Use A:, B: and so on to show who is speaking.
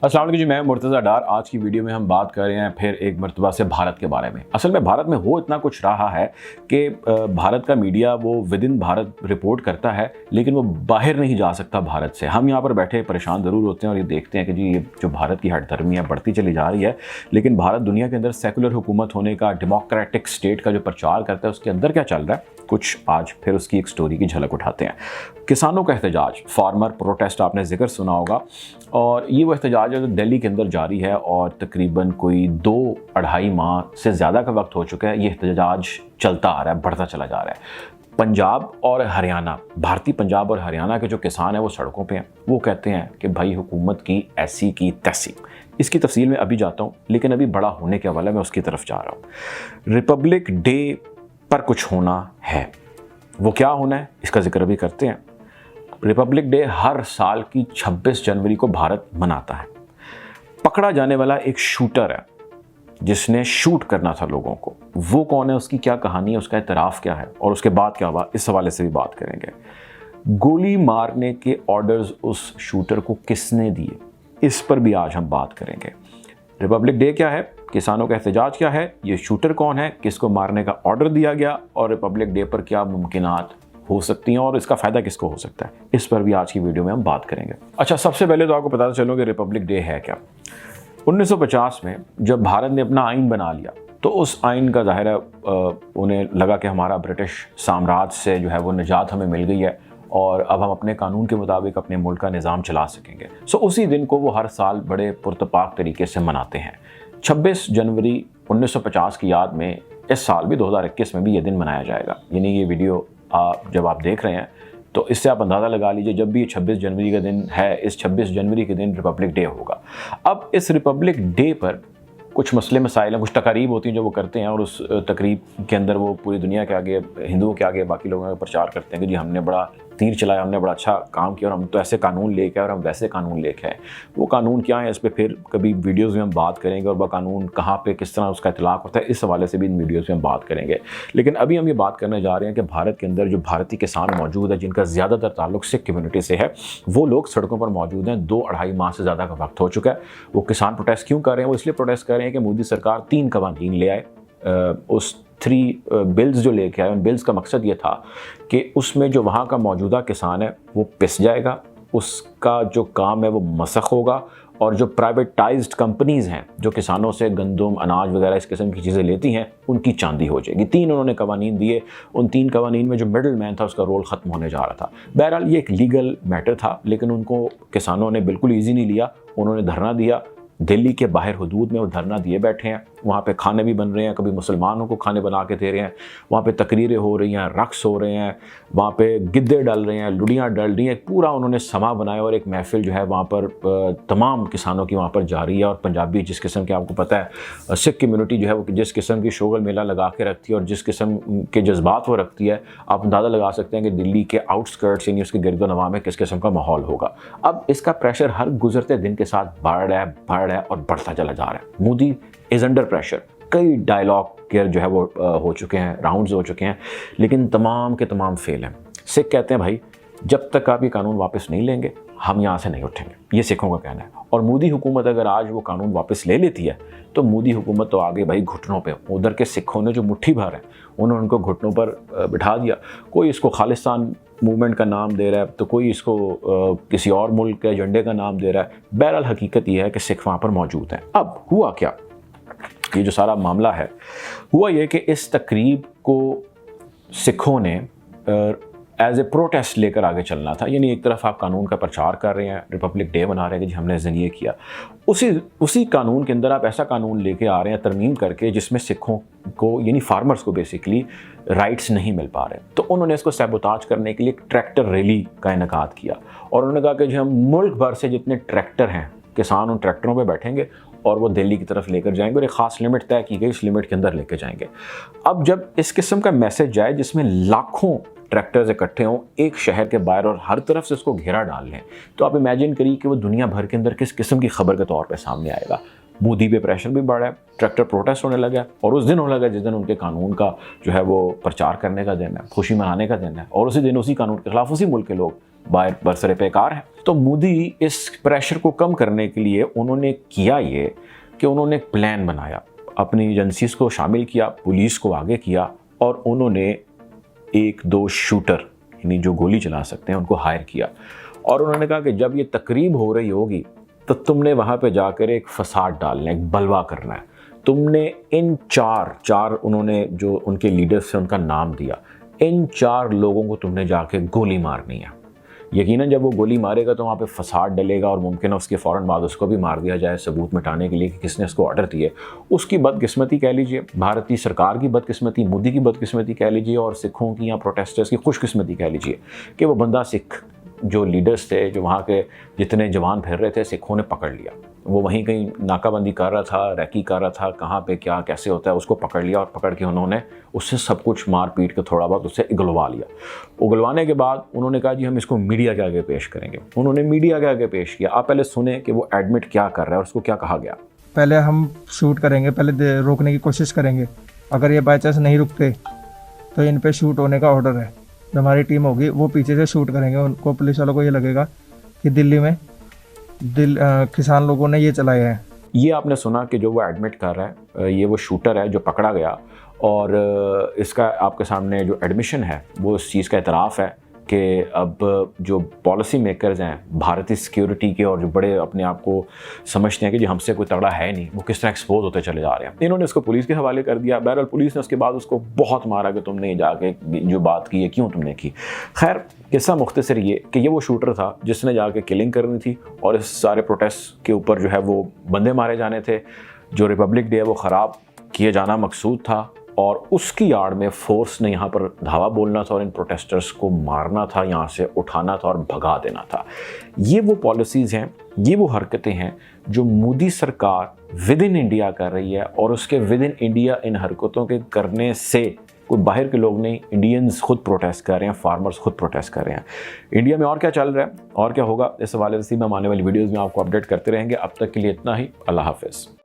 A: अस्सलाम वालेकुम जी, मैं मुर्तज़ा डार। आज की वीडियो में हम बात कर रहे हैं फिर एक मरतबा से भारत के बारे में। असल में भारत में हो इतना कुछ रहा है कि भारत का मीडिया वो विद इन भारत रिपोर्ट करता है, लेकिन वो बाहर नहीं जा सकता भारत से। हम यहाँ पर बैठे परेशान ज़रूर होते हैं और ये देखते हैं कि जी ये जो भारत की हठधर्मी है बढ़ती चली जा रही है, लेकिन भारत दुनिया के अंदर सेकुलर हुकूमत होने का, डेमोक्रेटिक स्टेट का जो प्रचार करता है, उसके अंदर क्या चल रहा है कुछ आज फिर उसकी एक स्टोरी की झलक उठाते हैं। किसानों का एहतजाज, फार्मर प्रोटेस्ट, आपने जिक्र सुना होगा, और ये वो एहतजाज है जो दिल्ली के अंदर जारी है और तकरीबन कोई 2-2.5 माह से ज़्यादा का वक्त हो चुका है। ये एहतजाज चलता आ रहा है, बढ़ता चला जा रहा है। पंजाब और हरियाणा, भारतीय पंजाब और हरियाणा के जो किसान हैं वो सड़कों पे हैं। वो कहते हैं कि भाई हुकूमत की ऐसी की तैसी। इसकी तफसील में अभी जाता हूँ, लेकिन अभी बड़ा होने के हवाले मैं उसकी तरफ जा रहा हूँ। रिपब्लिक डे पर कुछ होना है, वो क्या होना है इसका जिक्र अभी करते हैं। रिपब्लिक डे हर साल की 26 जनवरी को भारत मनाता है। पकड़ा जाने वाला एक शूटर है जिसने शूट करना था लोगों को। वो कौन है, उसकी क्या कहानी है, उसका इतराफ़ क्या है और उसके बाद क्या हुआ, इस हवाले से भी बात करेंगे। गोली मारने के ऑर्डर्स उस शूटर को किसने दिए, इस पर भी आज हम बात करेंगे। रिपब्लिक डे क्या है, किसानों का एहतजाज क्या है, ये शूटर कौन है, किसको मारने का ऑर्डर दिया गया, और रिपब्लिक डे पर क्या मुमकिनात हो सकती हैं और इसका फ़ायदा किसको हो सकता है, इस पर भी आज की वीडियो में हम बात करेंगे। अच्छा, सबसे पहले तो आपको पता चलो कि रिपब्लिक डे है क्या। 1950 में जब भारत ने अपना आइन बना लिया तो उस आइन का ज़ाहिर है उन्हें लगा कि हमारा ब्रिटिश साम्राज्य से जो है वो निजात हमें मिल गई है और अब हम अपने कानून के मुताबिक अपने मुल्क का निज़ाम चला सकेंगे। सो उसी दिन को वो हर साल बड़े पुरतपाक तरीके से मनाते हैं। 26 जनवरी 1950 की याद में इस साल भी 2021 में भी ये दिन मनाया जाएगा। यानी ये वीडियो जब आप देख रहे हैं तो इससे आप अंदाज़ा लगा लीजिए, जब भी 26 जनवरी का दिन है, इस 26 जनवरी के दिन रिपब्लिक डे होगा। अब इस रिपब्लिक डे पर कुछ मसले मसाइल हैं, कुछ तकारीब होती हैं जो वो करते हैं, और उस तकरीब के अंदर वो पूरी दुनिया के आगे, हिंदुओं के आगे, बाकी लोगों का प्रचार करते हैं कि जी हमने बड़ा तीर चलाया, हमने बड़ा अच्छा काम किया और हम तो ऐसे कानून लेके आए और हम वैसे कानून लेके आए। वो कानून क्या है, इस पर फिर कभी वीडियोज़ में हम बात करेंगे, और वह कानून कहाँ पे किस तरह उसका इतलाक़ होता है, इस हवाले से भी इन वीडियोज़ में हम बात करेंगे। लेकिन अभी हम ये बात करने जा रहे हैं कि भारत के अंदर जो भारतीय किसान मौजूद है, जिनका ज़्यादातर ताल्लुक सिख कम्यूनिटी से है, वो लोग सड़कों पर मौजूद हैं। 2-2.5 माह से ज़्यादा का वक्त हो चुका है। वो किसान प्रोटेस्ट क्यों कर रहे हैं? वो इसलिए प्रोटेस्ट कर रहे हैं कि मोदी सरकार 3 कवानीन ले आए। उस 3 बिल्स जो लेके आए, उन बिल्स का मकसद ये था कि उसमें जो वहाँ का मौजूदा किसान है वो पिस जाएगा, उसका जो काम है वो मसख होगा, और जो प्राइवेटाइज्ड कंपनीज़ हैं जो किसानों से गंदम, अनाज वगैरह इस किस्म की चीज़ें लेती हैं, उनकी चांदी हो जाएगी। 3 उन्होंने कवानीन दिए। उन 3 कवानीन में जो मिडल मैन था उसका रोल ख़त्म होने जा रहा था। बहरहाल ये एक लीगल मैटर था, लेकिन उनको किसानों ने बिल्कुल ईजी नहीं लिया। उन्होंने धरना दिया। दिल्ली के बाहर हुदूद में वो धरना दिए बैठे हैं। वहाँ पे खाने भी बन रहे हैं, कभी मुसलमानों को खाने बना के दे रहे हैं, वहाँ पे तकरीरें हो रही हैं, रक्स हो रहे हैं, वहाँ पे गिद्दे डल रहे हैं, लुड़ियाँ डल रही हैं। पूरा उन्होंने समा बनाया और एक महफिल जो है वहाँ पर तमाम किसानों की वहाँ पर जारी है। और पंजाबी जिस किस्म के, आपको पता है सिख कम्यूनिटी जो है वो जिस किस्म की शोगल मेला लगा के रखती है और जिस किस्म के जज्बात वो रखती है, आप अंदाज़ा लगा सकते हैं कि दिल्ली के आउटस्कर्ट्स यानी उसके गिरदो नवा में किस किस्म का माहौल होगा। अब इसका प्रेशर हर गुजरते दिन के साथ बढ़ रहा है और बढ़ता चला जा रहा है। Modi is under pressure. कई डायलॉग के जो है वो हो चुके हैं, राउंड्स हो चुके हैं, लेकिन तमाम के तमाम फेल हैं। सिख कहते हैं भाई जब तक आप ये कानून वापस नहीं लेंगे हम यहाँ से नहीं उठेंगे, ये सिखों का कहना है। और मोदी हुकूमत अगर आज वो कानून वापस ले लेती है तो मोदी हुकूमत तो आगे भाई घुटनों पे। उधर के सिखों ने जो मुट्ठी भर है उन्होंने उनको घुटनों पर बिठा दिया। कोई इसको खालिस्तान मूवमेंट का नाम दे रहा है, तो कोई इसको किसी और मुल्क के एजेंडे का नाम दे रहा है। बहरहाल हकीकत यह है कि सिख वहाँ पर मौजूद हैं। अब हुआ क्या, ये जो सारा मामला है, हुआ ये कि इस तकरीब को सिखों ने एज ए प्रोटेस्ट लेकर आगे चलना था। यानी एक तरफ आप कानून का प्रचार कर रहे हैं, रिपब्लिक डे मना रहे हैं कि जी हमने इस दिन ये किया, उसी कानून के अंदर आप ऐसा कानून लेके आ रहे हैं तरमीम करके जिसमें सिखों को यानी फार्मर्स को बेसिकली राइट्स नहीं मिल पा रहे। तो उन्होंने इसको सैबोताज करने के लिए एक ट्रैक्टर रैली का इनेकाद किया और उन्होंने कहा कि जी हम मुल्क भर से जितने ट्रैक्टर हैं, किसान उन ट्रैक्टरों पर बैठेंगे और वो दिल्ली की तरफ लेकर जाएंगे और एक ख़ास लिमिट तय की गई, इस लिमिट के अंदर लेकर जाएंगे। अब जब इस किस्म का मैसेज जाए जिसमें लाखों ट्रैक्टर्स इकट्ठे हों एक शहर के बाहर और हर तरफ से उसको घेरा डाल लें, तो आप इमेजिन करिए कि वो दुनिया भर के अंदर किस किस्म की खबर के तौर पे सामने आएगा। मोदी पे प्रेशर भी बढ़ रहा है, ट्रैक्टर प्रोटेस्ट होने लगा है, और उस दिन होने लगा जिस दिन उनके कानून का जो है वो प्रचार करने का दिन है, खुशी मनाने का दिन है, और उसी दिन उसी कानून के खिलाफ उसी मुल्क के लोग बाहर बरसरे पेकार हैं। तो मोदी इस प्रेशर को कम करने के लिए उन्होंने किया ये कि उन्होंने एक प्लान बनाया, अपनी एजेंसीज को शामिल किया, पुलिस को आगे किया, और उन्होंने 1-2 शूटर यानी जो गोली चला सकते हैं उनको हायर किया, और उन्होंने कहा कि जब ये तकरीब हो रही होगी तो तुमने वहाँ पे जाकर एक फसाद डालना है, एक बलवा करना है। तुमने इन चार उन्होंने जो उनके लीडर्स से उनका नाम दिया, इन 4 लोगों को तुमने जाके गोली मारनी है। यकीनन जब वो गोली मारेगा तो वहाँ पे फसाद डलेगा, और मुमकिन है उसके फ़ौरन बाद उसको भी मार दिया जाए सबूत मिटाने के लिए कि किसने उसको ऑर्डर दिए। उसकी बदकिस्मती कह लीजिए, भारतीय सरकार की बदकिस्मती, मोदी की बदकिस्मती कह लीजिए, और सिखों की या प्रोटेस्टर्स की खुशकिस्मती कह लीजिए कि वो बंदा सिख जो लीडर्स थे, जो वहाँ के जितने जवान फिर रहे थे, सिखों ने पकड़ लिया। वो वहीं कहीं नाकाबंदी कर रहा था, रैकी कर रहा था, कहाँ पे क्या कैसे होता है उसको पकड़ लिया, और पकड़ के उन्होंने उससे सब कुछ मार पीट के थोड़ा बहुत उससे उगलवा लिया। उगलवाने के बाद उन्होंने कहा जी हम इसको मीडिया के आगे पेश करेंगे। उन्होंने मीडिया के आगे पेश किया। आप पहले सुने कि वो एडमिट क्या कर रहा है और उसको क्या कहा गया।
B: पहले हम शूट करेंगे, पहले रोकने की कोशिश करेंगे, अगर ये बाई चांस नहीं रुकते तो इन पे शूट होने का ऑर्डर है। जो हमारी टीम होगी वो पीछे से शूट करेंगे। उनको पुलिस वालों को ये लगेगा कि दिल्ली में किसान लोगों ने ये चलाया है।
A: ये आपने सुना कि जो वो एडमिट कर रहा है, ये वो शूटर है जो पकड़ा गया, और इसका आपके सामने जो एडमिशन है वो इस चीज़ का एतराफ़ है कि अब जो पॉलिसी मेकर्स हैं भारतीय सिक्योरिटी के, और जो बड़े अपने आप को समझते हैं कि जी हमसे कोई तगड़ा है नहीं, वो किस तरह एक्सपोज होते चले जा रहे हैं। इन्होंने इसको पुलिस के हवाले कर दिया। बहरहाल पुलिस ने उसके बाद उसको बहुत मारा कि तुमने ये जाके जो बात की है क्यों तुमने की। खैर किस्सा मुख्तसर ये कि ये वो शूटर था जिसने जाके किलिंग करनी थी, और इस सारे प्रोटेस्ट के ऊपर जो है वो बंदे मारे जाने थे। जो रिपब्लिक डे है वो ख़राब किए जाना मकसूद था, और उसकी आड़ में फोर्स ने यहाँ पर धावा बोलना था और इन प्रोटेस्टर्स को मारना था, यहाँ से उठाना था और भगा देना था। ये वो पॉलिसीज़ हैं, ये वो हरकतें हैं जो मोदी सरकार विद इन इंडिया कर रही है, और उसके विद इन इंडिया इन हरकतों के करने से कोई बाहर के लोग नहीं, इंडियंस खुद प्रोटेस्ट कर रहे हैं, फार्मर्स खुद प्रोटेस्ट कर रहे हैं। इंडिया में और क्या चल रहा है और क्या होगा, इस हवाले से हम आने वाली वीडियोज़ में आपको अपडेट करते रहेंगे। अब तक के लिए इतना ही। अल्लाह हाफ़िज़।